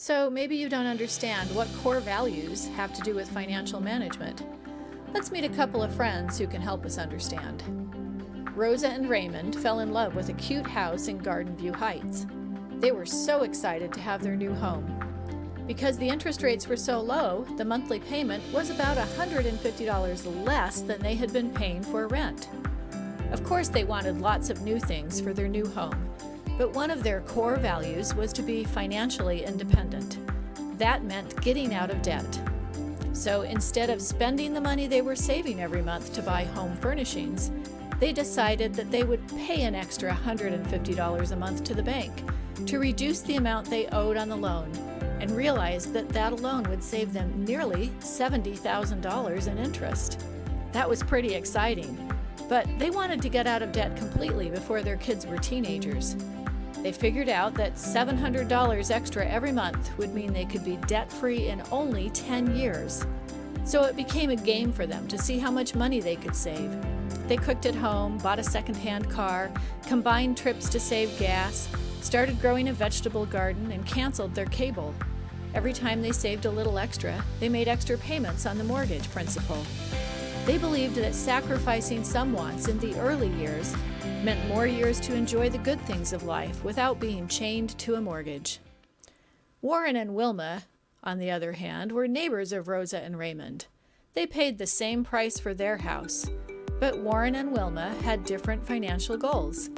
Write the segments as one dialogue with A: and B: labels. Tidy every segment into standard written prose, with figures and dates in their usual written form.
A: So maybe you don't understand what core values have to do with financial management. Let's meet a couple of friends who can help us understand. Rosa and Raymond fell in love with a cute house in Garden View Heights. They were so excited to have their new home. Because the interest rates were so low, the monthly payment was about $150 less than they had been paying for rent. Of course, they wanted lots of new things for their new home, but one of their core values was to be financially independent. That meant getting out of debt. So instead of spending the money they were saving every month to buy home furnishings, they decided that they would pay an extra $150 a month to the bank to reduce the amount they owed on the loan, and realized that that alone would save them nearly $70,000 in interest. That was pretty exciting, but they wanted to get out of debt completely before their kids were teenagers. They figured out that $700 extra every month would mean they could be debt-free in only 10 years. So it became a game for them to see how much money they could save. They cooked at home, bought a second-hand car, combined trips to save gas, started growing a vegetable garden, and canceled their cable. Every time they saved a little extra, they made extra payments on the mortgage principal. They believed that sacrificing some wants in the early years meant more years to enjoy the good things of life without being chained to a mortgage. Warren and Wilma, on the other hand, were neighbors of Rosa and Raymond. They paid the same price for their house, but Warren and Wilma had different financial goals.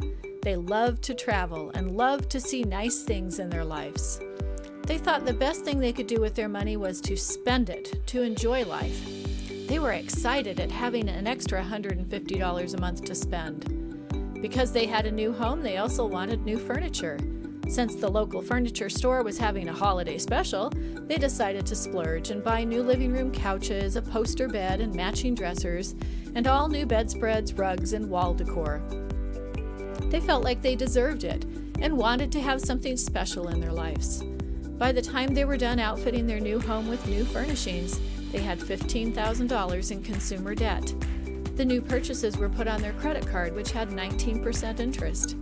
A: They loved to travel and loved to see nice things in their lives. They thought the best thing they could do with their money was to spend it, to enjoy life. They were excited at having an extra $150 a month to spend. Because they had a new home, they also wanted new furniture. Since the local furniture store was having a holiday special, they decided to splurge and buy new living room couches, a poster bed, and matching dressers, and all new bedspreads, rugs, and wall decor. They felt like they deserved it and wanted to have something special in their lives. By the time they were done outfitting their new home with new furnishings, they had $15,000 in consumer debt. The new purchases were put on their credit card, which had 19% interest.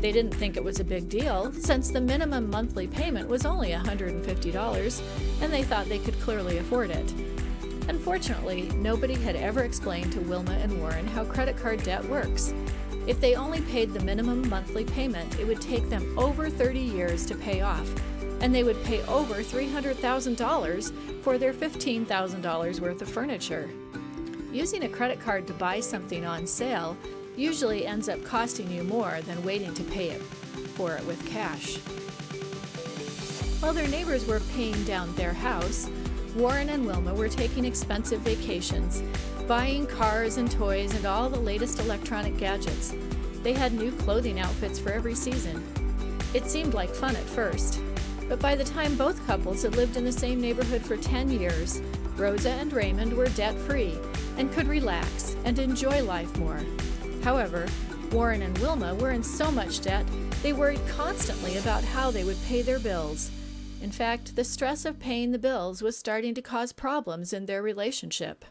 A: They didn't think it was a big deal, since the minimum monthly payment was only $150, and they thought they could clearly afford it. Unfortunately, nobody had ever explained to Wilma and Warren how credit card debt works. If they only paid the minimum monthly payment, it would take them over 30 years to pay off, and they would pay over $300,000 for their $15,000 worth of furniture. Using a credit card to buy something on sale usually ends up costing you more than waiting to pay for it with cash. While their neighbors were paying down their house, Warren and Wilma were taking expensive vacations, buying cars and toys and all the latest electronic gadgets. They had new clothing outfits for every season. It seemed like fun at first, but by the time both couples had lived in the same neighborhood for 10 years, Rosa and Raymond were debt-free and could relax and enjoy life more. However, Warren and Wilma were in so much debt, they worried constantly about how they would pay their bills. In fact, the stress of paying the bills was starting to cause problems in their relationship.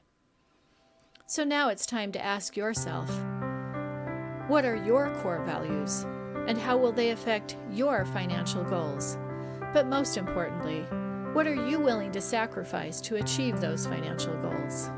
A: So now it's time to ask yourself, what are your core values, and how will they affect your financial goals? But most importantly, what are you willing to sacrifice to achieve those financial goals?